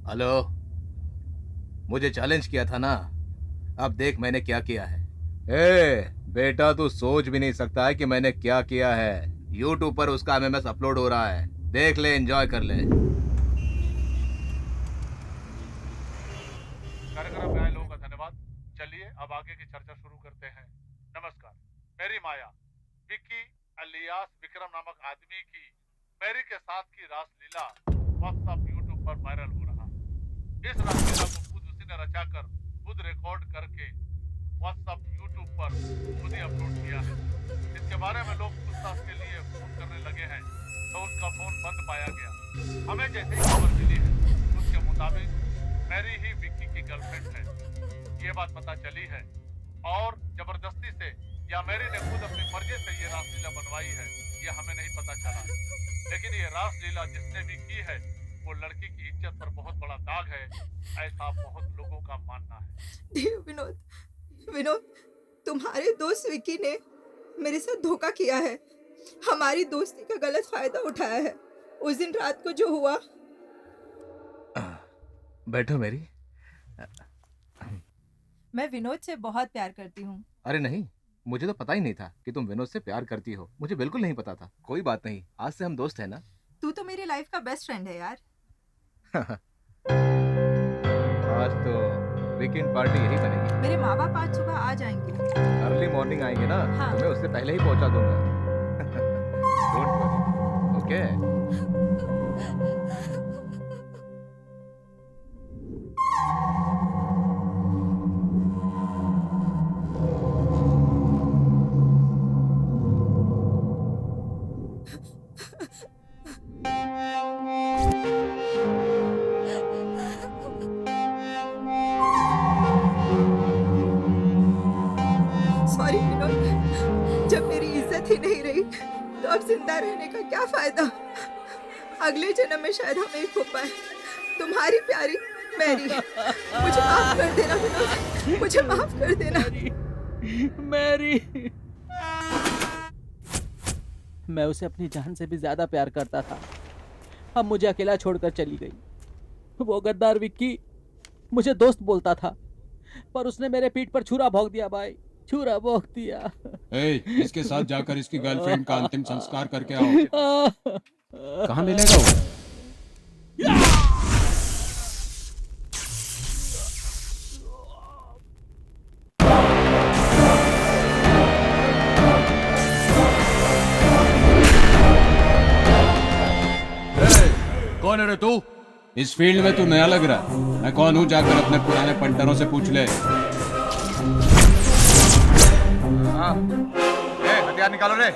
Hello, मुझे challenge किया था ना। अब देख मैंने क्या किया है। बेटा तू सोच भी नहीं सकता है कि मैंने क्या किया है। यूट्यूब पर उसका एमएमएस अपलोड हो रहा है, देख ले, एंजॉय कर ले। कार्यक्रम में आए लोगों का धन्यवाद। चलिए अब आगे की चर्चा शुरू करते हैं। नमस्कार। मेरी माया विक्की अलियास विक्रम नामक आदमी की मैरी के साथ की रासलीला व्हाट्सएप यूट्यूब पर वायरल हो रहा है। इस रासलीला को खुद उसी ने रचाकर खुद रिकॉर्ड करके व्हाट्सएप यूट्यूब पर खुद ही अपलोड किया है। इसके बारे में लोग पूछताछ के लिए फोन करने लगे हैं तो उसका फोन बंद पाया गया। हमें जैसे ही खबर मिली है उसके मुताबिक मैरी ही विक्की की गर्लफ्रेंड है, ये बात पता चली है। और जबरदस्ती से या मैरी ने खुद अपनी मर्जी से ये रासलीला बनवाई है, ये हमें नहीं पता चला। लेकिन ये रासलीला जिसने भी की है वो लड़की की इज्जत पर बहुत बड़ा दाग है, ऐसा बहुत लोगों का मानना है। विनोद, विनोद, तुम्हारे दोस्त विक्की ने मेरे साथ धोखा किया है, हमारी दोस्ती का गलत फायदा उठाया है। उस दिन रात को जो हुआ। बैठो मेरी। मैं विनोद से बहुत प्यार करती हूँ। अरे नहीं, मुझे तो पता ही नहीं था कि तुम विनोद से प्यार करती हो। मुझे बिल्कुल नहीं पता था। कोई बात नहीं, आज से हम दोस्त हैं ना। तू तो मेरी लाइफ का बेस्ट फ्रेंड है यार। आज तो वीकेंड पार्टी यही बनेगी। मेरे माँ बाप आज सुबह आ जाएंगे। अर्ली मॉर्निंग आएंगे ना। हाँ। तुम्हें उससे पहले ही पहुंचा दूंगा। Don't worry, okay. Sorry Vinod, जब मेरी इज्जत ही नहीं रही तो अब जिंदा रहने का क्या फायदा। अगले जन्म में शायद हम एक हो पाए। तुम्हारी प्यारी मैरी। मुझे माफ कर देना विनोद, मुझे माफ कर देना। मैरी, मैं उसे अपनी जान से भी ज्यादा प्यार करता था। अब मुझे अकेला छोड़कर चली गई। वो गद्दार विक्की मुझे दोस्त बोलता था, पर उसने मेरे पीठ पर छुरा भोंक दिया भाई, छुरा भोंक दिया। इसके साथ जाकर इसकी गर्लफ्रेंड का अंतिम संस्कार करके आओ। कहाँ मिलेगा वो? कौन है रे तू? इस फील्ड में तू नया लग रहा है। मैं कौन हूँ जाकर अपने पुराने पंटरों से पूछ ले। हाँ, हथियार निकालो रे।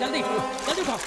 जल्दी जल्दी उठाओ।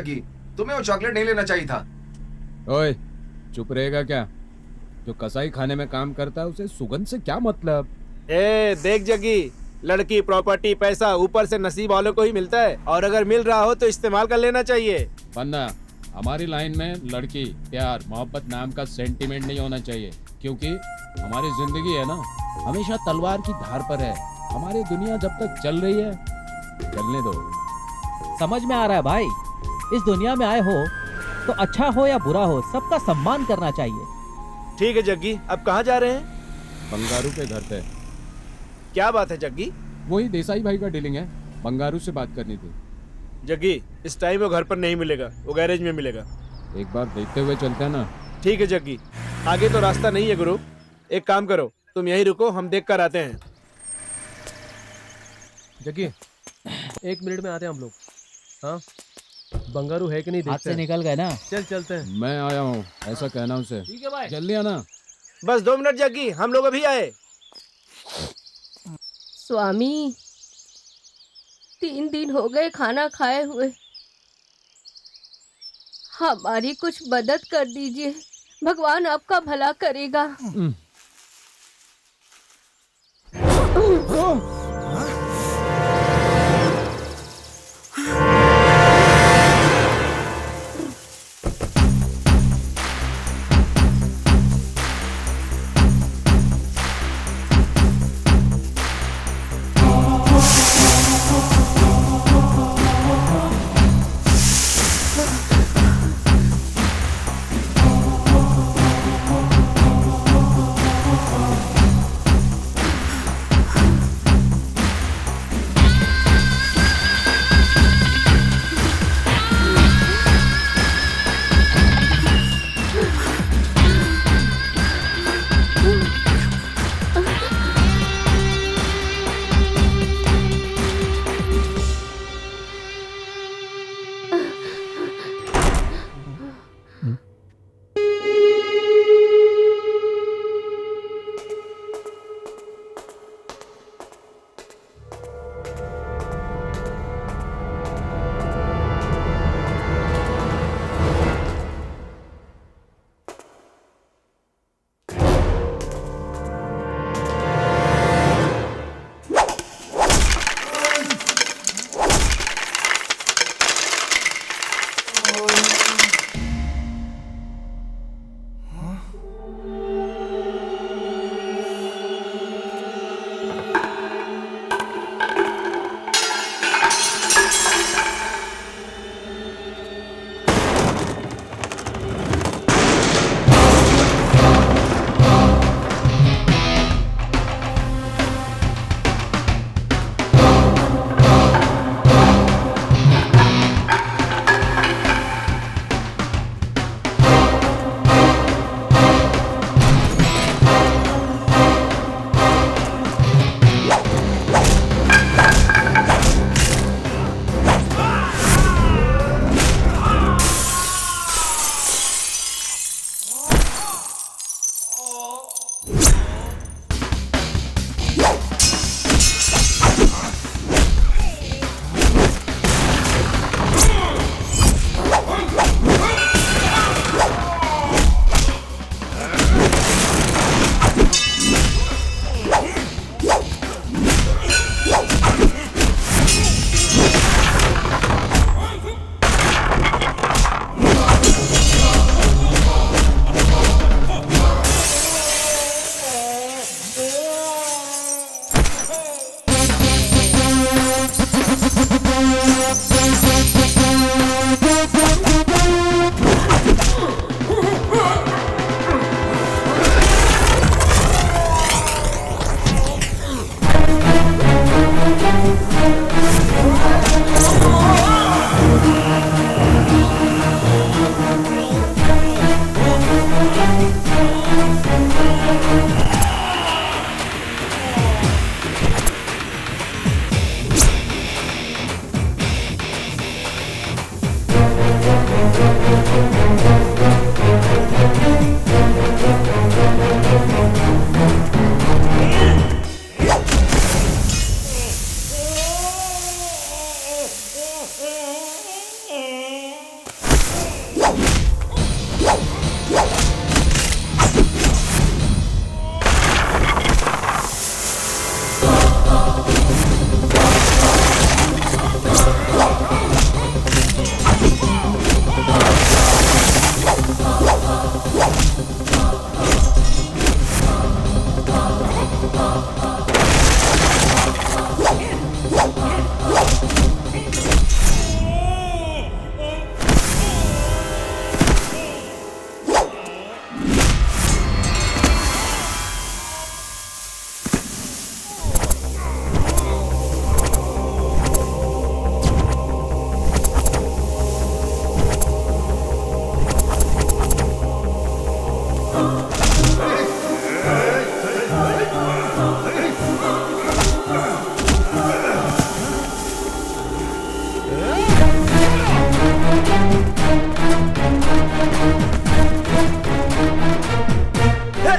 जग्गी, तुम्हें वो चॉकलेट नहीं लेना चाहिए था। ओए, चुप रहेगा क्या? जो कसाई खाने में काम करता है उसे सुगंध से क्या मतलब? ए देख जग्गी, लड़की, प्रॉपर्टी, पैसा ऊपर से नसीब वालों को ही मिलता है, और अगर मिल रहा हो तो इस्तेमाल कर लेना चाहिए। वरना हमारी लाइन में लड़की, प्यार, मोहब्बत नाम का सेंटीमेंट नहीं होना चाहिए, क्योंकि हमारी जिंदगी है ना हमेशा तलवार की धार पर है। हमारी दुनिया जब तक चल रही है चलने दो। समझ में आ रहा है भाई, इस दुनिया में आए हो तो अच्छा हो या बुरा हो सबका सम्मान करना चाहिए। ठीक है जग्गी, अब कहाँ जा रहे हैं? बंगारू के घर पे। क्या बात है जग्गी? वही देसाई भाई का डीलिंग है, बंगारू से बात करनी थी। जग्गी, इस टाइम वो घर पर नहीं मिलेगा, वो गैरेज में मिलेगा। एक बार देखते हुए चलते हैं ना। ठीक है जग्गी, आगे तो रास्ता नहीं है गुरु। एक काम करो, तुम यहीं रुको, हम देख कर आते हैं। जग्गी, 1 मिनट में आते हैं हम लोग। हाँ, बंगारू है कि नहीं हाथ देखते से हैं। निकल गए ना। चल चलते हैं। मैं आया हूँ ऐसा कहना उसे। ठीक है भाई। जल्दी आना। बस 2 मिनट जग्गी, हम लोग अभी आए। स्वामी, 3 दिन हो गए खाना खाए हुए, हमारी कुछ मदद कर दीजिए, भगवान आपका भला करेगा।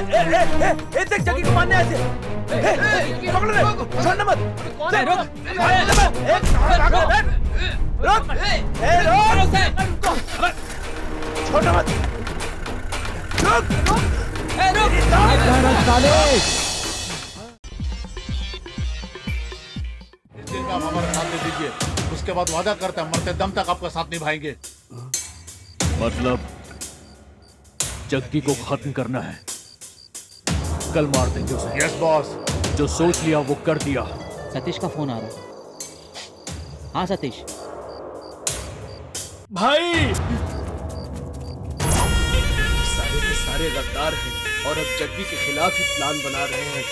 देख जग्गी को मारने ऐसे पकड़ ले छोड़ना मत रुक छोड़ना मत इस दिन का आप हमारा साथ दे दीजिए, उसके बाद वादा करते हैं मरते दम तक आपका साथ निभाएंगे। मतलब जग्गी को खत्म करना है, कल मार देंगे उसे। Yes boss. जो सोच लिया वो कर दिया। सतीश का फोन आ रहा है। हाँ सतीश। भाई सारे के सारे गद्दार हैं और अब जग्गी के खिलाफ ही प्लान बना रहे हैं।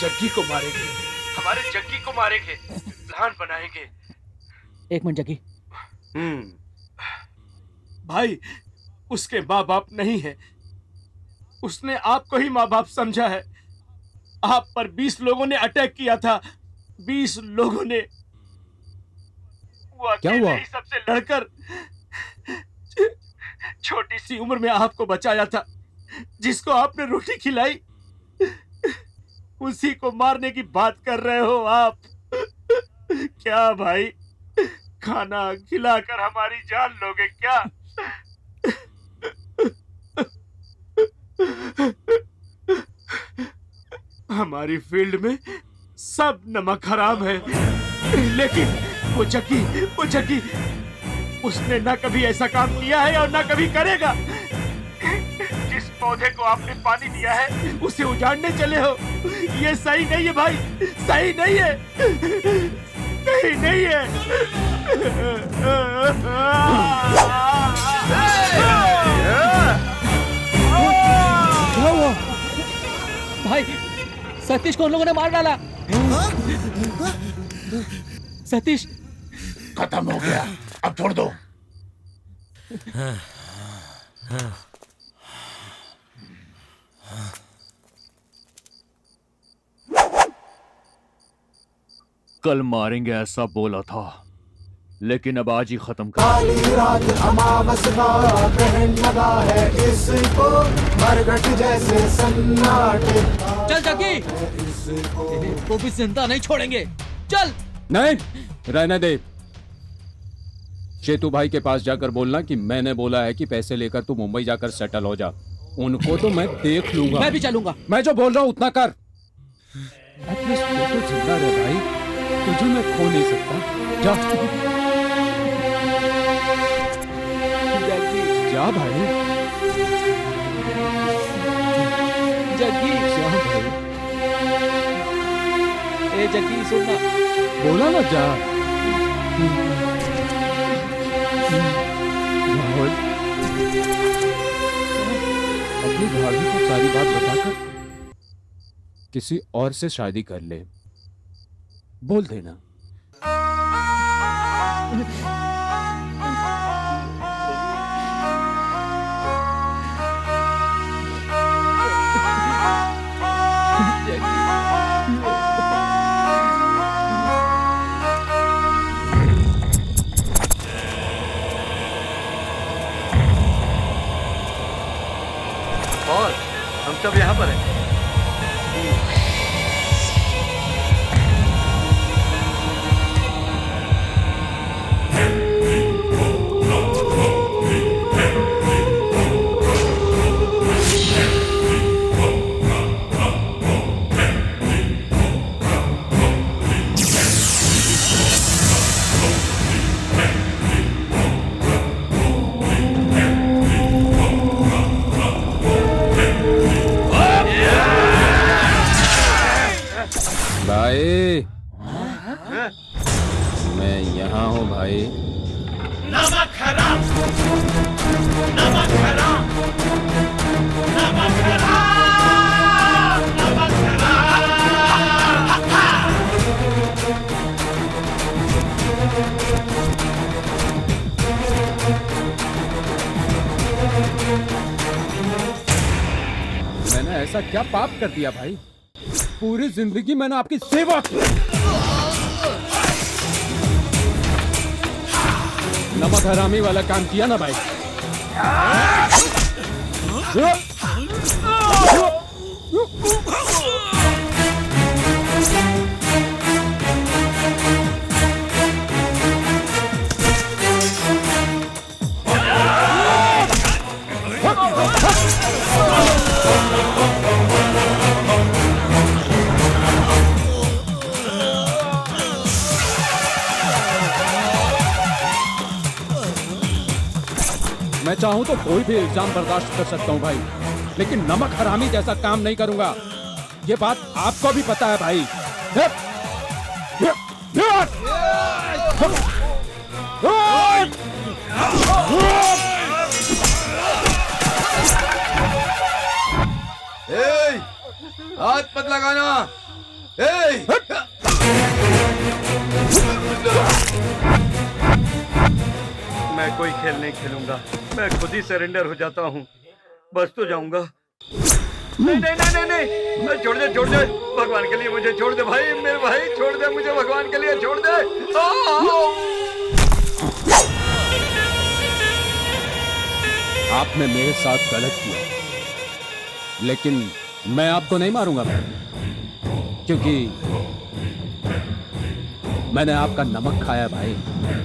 जग्गी को मारेंगे, हमारे जग्गी को मारेंगे, प्लान बनाएंगे। एक मिनट जग्गी। भाई उसके माँ बाप नहीं है, उसने आपको ही माँ बाप समझा है। आप पर 20 लोगों ने अटैक किया था, 20 लोगों ने। वो क्या हुआ? सबसे लड़कर छोटी सी उम्र में आपको बचाया था, जिसको आपने रोटी खिलाई, उसी को मारने की बात कर रहे हो आप। क्या भाई, खाना खिलाकर हमारी जान लोगे क्या? हमारी फील्ड में सब नमक हराम है, लेकिन वो जग्गी उसने ना कभी ऐसा काम किया है और ना कभी करेगा। जिस पौधे को आपने पानी दिया है उसे उजाड़ने चले हो, ये सही नहीं है भाई, सही नहीं है, सही नहीं है। क्या हुआ? भाई सतीश को उन लोगों ने मार डाला। सतीश खत्म हो गया, अब छोड़ दो। कल मारेंगे ऐसा बोला था, लेकिन अब आज ही खत्म कर। काली रात अमावस का ग्रहण लगा है इसको, मरघट जैसे सन्नाटे। चल जग्गी, को भी जिंदा नहीं छोड़ेंगे। चल। नहीं, रहने दे। शेतू भाई के पास जाकर बोलना कि मैंने बोला है कि पैसे लेकर तू मुंबई जाकर सेटल हो जा। उनको तो मैं देख लूंगा। मैं भी चलूंगा। मैं जो बोल रहा हूँ उतना कर। एटलीस्ट तू तो जिंदा रह भाई, तुझे मैं खो नहीं सकता। जा जा भाई, जग्गी। जा भाई। ए जग्गी सुनना। बोला ना जा। राहुल, अपनी भाभी को सारी बात बताकर किसी और से शादी कर ले, बोल देना। और हम सब यहाँ पर हैं। भाई, मैं यहाँ हूँ भाई। नमक हराम, नमक हराम, नमक हराम, नमक मैंने ऐसा क्या पाप कर दिया भाई? पूरी जिंदगी मैंने आपकी सेवा की। नमक हरामी वाला काम किया ना भाई। चाहूं तो कोई भी इल्जाम बर्दाश्त कर सकता हूं भाई, लेकिन नमक हरामी जैसा काम नहीं करूंगा। ये बात आपको भी पता है भाई। हाथ मत लगाना। मैं कोई खेल नहीं खेलूंगा, मैं खुद ही सरेंडर हो जाता हूँ। बस तो जाऊंगा। नहीं नहीं नहीं नहीं नहीं, छोड़ दे छोड़ दे, भगवान के लिए मुझे छोड़ दे भाई, मेरे भाई छोड़ दे मुझे, भगवान के लिए छोड़ दे। आपने मेरे साथ गलत किया, लेकिन मैं आपको नहीं मारूंगा भाई, क्योंकि मैंने आपका नमक खाया भाई,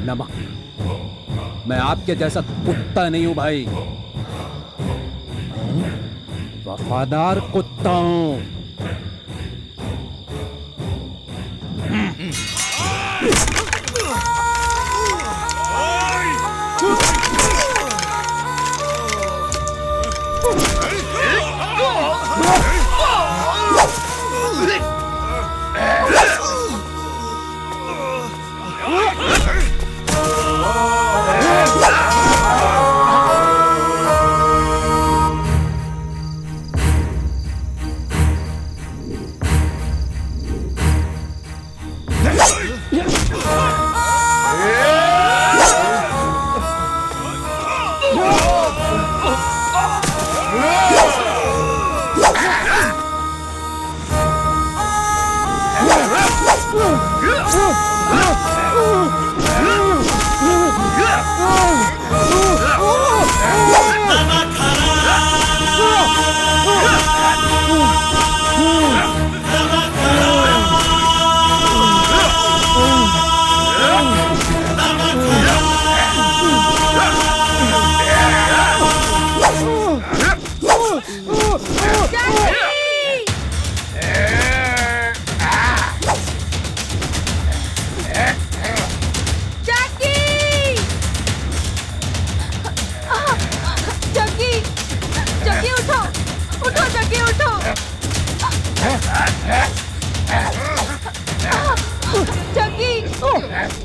नमक। मैं आपके जैसा कुत्ता नहीं हूं भाई, वफादार कुत्ता हूं।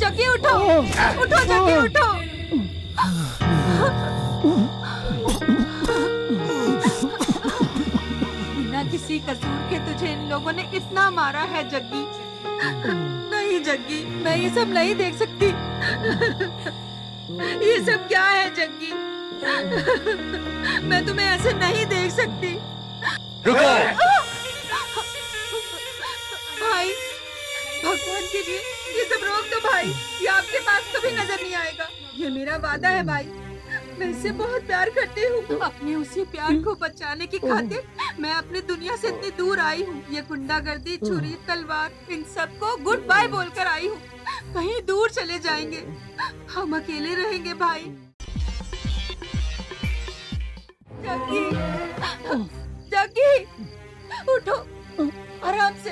जग्गी उठो, उठो जग्गी उठो। बिना किसी कसूर के तुझे इन लोगों ने इतना मारा है जग्गी। नहीं जग्गी, मैं ये सब नहीं देख सकती। ये सब क्या है जग्गी? मैं तुम्हें ऐसे नहीं देख सकती। रुको। भाई, भगवान के लिए ये सब रोक दो भाई, ये आपके पास कभी नजर नहीं आएगा। ये मेरा वादा है भाई, मैं इससे बहुत प्यार करती हूँ। अपने उसी प्यार को बचाने की खातिर मैं अपनी दुनिया से इतनी दूर आई हूँ। ये गुंडागर्दी, छुरी, तलवार, इन सबको गुड बाय बोलकर आई हूँ। कहीं दूर चले जाएंगे, हम अकेले रहेंगे भाई। जग्गी, जग्गी, उठो आराम से।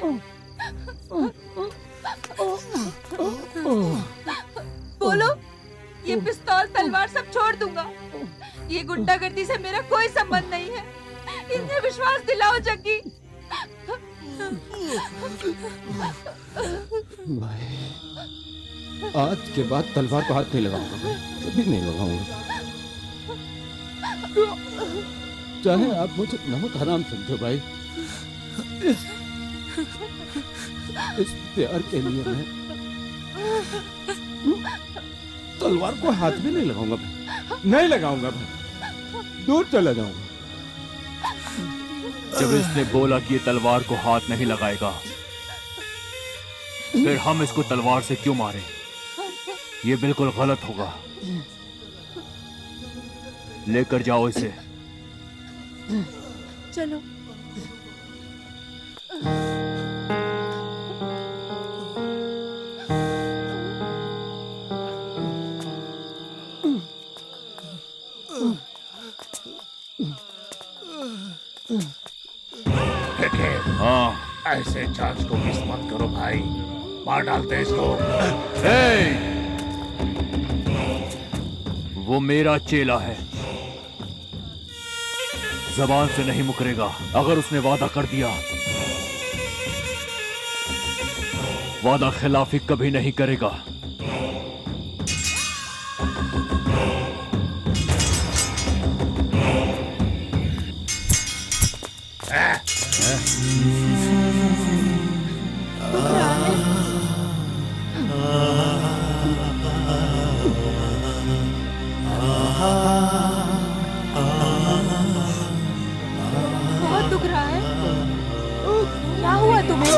बोलो, ये पिस्तौल तलवार सब छोड़ दूंगा। ये गुंडागर्दी से मेरा कोई संबंध नहीं है, इन्हें विश्वास दिलाओ जग्गी। भाई, आज के बाद तलवार को हाथ नहीं लगाऊंगा भाई, कभी नहीं लगाऊंगा। चाहे आप मुझे नमक हराम समझो भाई, इस प्यार के लिए मैं तलवार को हाथ भी नहीं लगाऊंगा भाई, नहीं लगाऊंगा भाई, दूर चला जाऊंगा। जब इसने बोला कि ये तलवार को हाथ नहीं लगाएगा, फिर हम इसको तलवार से क्यों मारें? ये बिल्कुल गलत होगा। लेकर जाओ इसे। चलो। हाँ, ऐसे चार्ज को मिस मत करो भाई, मार डालते हैं इसको। वो मेरा चेला है, जबान से नहीं मुकरेगा। अगर उसने वादा कर दिया, वादा खिलाफी कभी नहीं करेगा। बहुत दुख रहा है। क्या हुआ तुम्हें?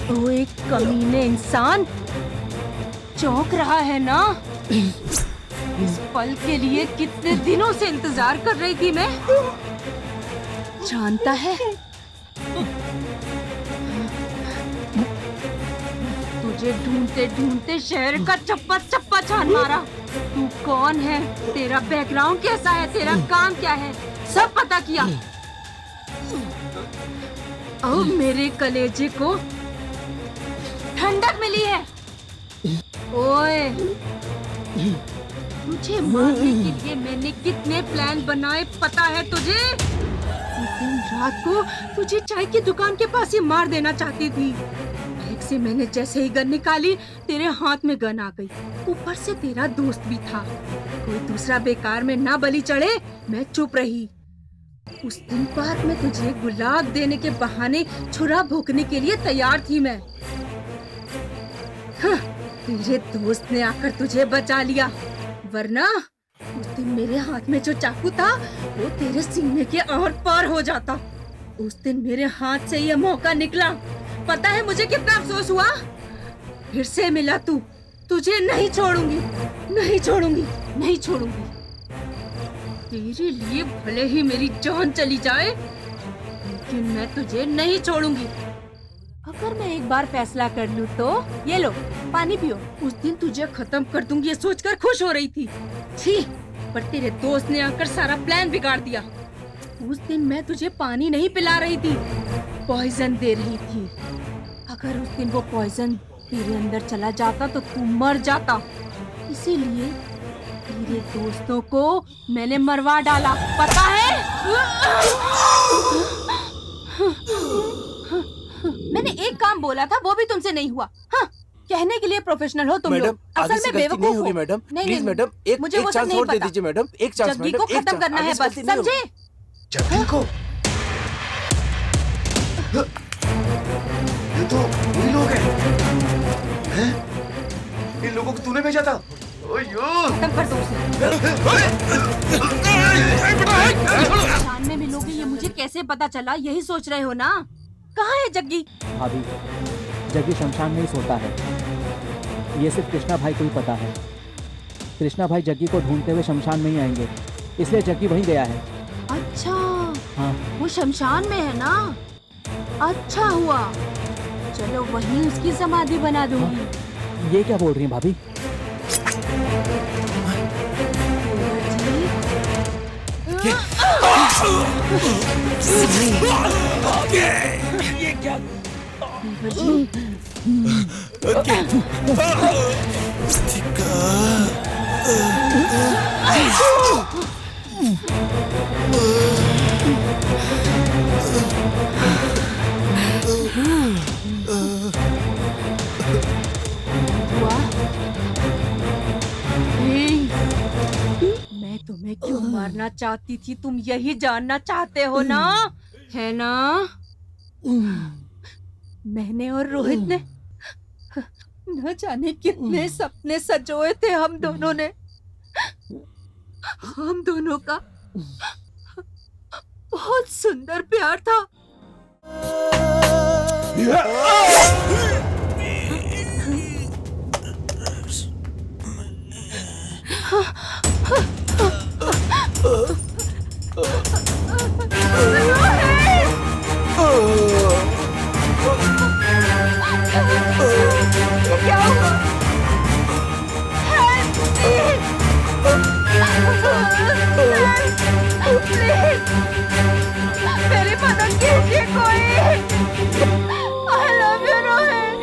ओ एक कमीने इंसान, चौंक रहा है ना? इस पल के लिए कितने दिनों से इंतजार कर रही थी मैं। जानता है, तुझे ढूंढते ढूंढते शहर का चप्पा चप्पा छान मारा। तू कौन है, तेरा बैकग्राउंड कैसा है, तेरा काम क्या है, सब पता किया। अब मेरे कलेजे को ठंडक मिली है। ओए, तुझे मारने के लिए मैंने कितने प्लान बनाए पता है तुझे? उस दिन रात को तुझे चाय की दुकान के पास ही मार देना चाहती थी। बैग से मैंने जैसे ही गन निकाली, तेरे हाथ में गन आ गई। ऊपर से तेरा दोस्त भी था। कोई दूसरा बेकार में ना बलि चढ़े, मैं चुप रही। उस दिन पार्क में तुझे गुलाब देने के बहाने छुरा भोंकने के लिए तैयार थी मैं। हाँ, तेरे दोस्त ने आकर तुझे बचा लिया, वरना उस दिन मेरे हाथ में जो चाकू था वो तेरे सीने के आर पार हो जाता। उस दिन मेरे हाथ से ये मौका निकला, पता है मुझे कितना अफसोस हुआ। फिर से मिला तू, तुझे नहीं छोड़ूंगी, नहीं छोड़ूंगी, नहीं छोड़ूंगी। तेरे लिए भले ही मेरी जान चली जाए, लेकिन मैं तुझे नहीं छोड़ूंगी। अगर मैं एक बार फैसला कर लूं तो ये लो पानी पियो। उस दिन तुझे खत्म कर दूंगी ये सोचकर खुश हो रही थी। छी, पर तेरे दोस्त ने आकर सारा प्लान बिगाड़ दिया। उस दिन मैं तुझे पानी नहीं पिला रही थी, पॉइजन दे रही थी। अगर उस दिन वो पॉइजन तेरे अंदर चला जाता तो तू मर जाता। इसीलिए तेरे दोस्तों को मैंने मरवा डाला, पता है? मैंने एक काम बोला था, वो भी तुमसे नहीं हुआ। हाँ, कहने के लिए प्रोफेशनल हो तुम लोग, असल में बेवकूफ हो। मैडम, नहीं, प्लीज नहीं, मैडम, मुझे एक वो सब चांस नहीं और दे पता। दीजिए मैडम, एक चांस जग्गी मैडम, को एक खत्म चांस, करना है आगे से बस, गलती नहीं समझे? जग्गी को? ये तो वही लोग हैं? इन लोगों को तूने भेजा था? ओयो! खत्म कर दो उसे। शान में मिलोगे ये मुझे कैसे पता चला, यही सोच रहे हो ना? कहाँ है जग्गी? भाभी, जग्गी शमशान में ही सोता है। ये सिर्फ कृष्णा भाई को ही पता है। कृष्णा भाई जग्गी को ढूंढते हुए शमशान में ही आएंगे, इसलिए जग्गी वहीं गया है। अच्छा, हाँ, वो शमशान में है ना? अच्छा हुआ, चलो वहीं उसकी समाधि बना दूंगी। ये क्या बोल रही हैं भाभी? ये क्या? मैं तुम्हें क्यों मारना चाहती थी, तुम यही जानना चाहते हो ना? है ना? मैंने और रोहित ने न जाने कितने सपने सजोए थे हम दोनों ने। हम दोनों का बहुत सुंदर प्यार था। मेरी मदद कीजिए कोई। I love you Rohit.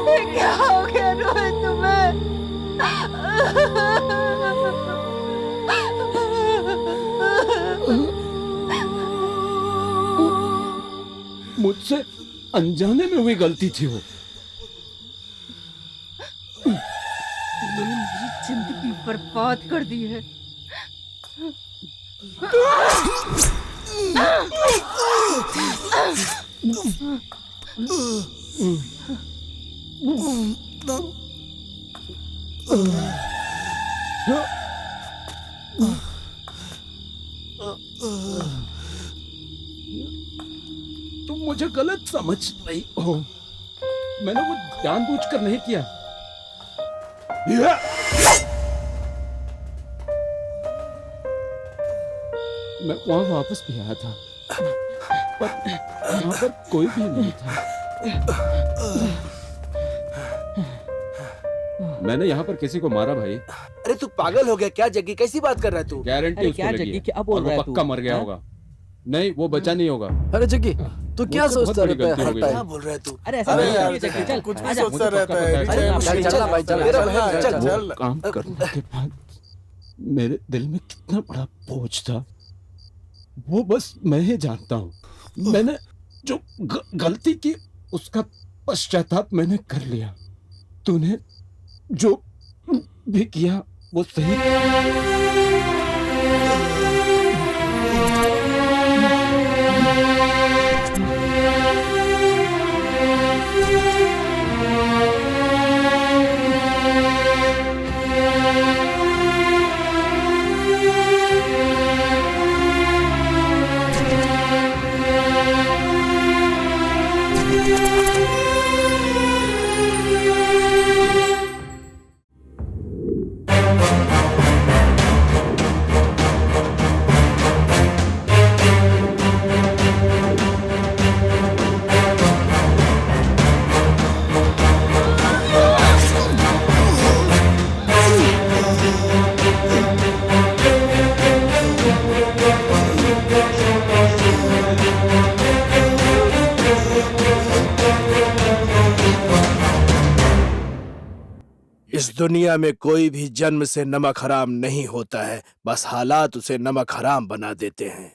ये क्या हो गया रोहित तुम्हें? मुझसे अनजाने में हुई गलती थी वो। मेरी जिंदगी बर्बाद कर दी है। तुम मुझे गलत समझ रही हो। मैंने वो जानबूझकर नहीं किया। मैं वहां वापस भी आया था, पर यहाँ पर कोई भी नहीं था। मैंने यहाँ पर किसी को मारा भाई। अरे तू पागल हो गया क्या जग्गी? कैसी बात कर रहा है तू? गारंटी अरे उसको क्या लगी जग्गी, है। क्या बोल और वो रहा है तू? पक्का मर गया हाँ? होगा। नहीं, वो बचा नहीं होगा। अरे जग्गी तू क्या मुझसे बहुत सोचता बड़ी रहता है गलती हो हर गई। टाइम? क्या बोल रहा है तू? अरे ऐसा अरे नहीं यार, है, जग्गी, चल कुछ भी आजा। सोचता रहता है। पता अरे है। भाई चल भाई चल मेरा चल चल वो चल। काम करने के बाद मेरे दिल में कितना बड़ा बोझ था, वो बस मैं ही जानता हूँ। मैंने जो गलती की उसका पश्चाताप मैंने कर लिया। तूने जो भी किया वो सही। इस दुनिया में कोई भी जन्म से नमक हराम नहीं होता है, बस हालात उसे नमक हराम बना देते हैं।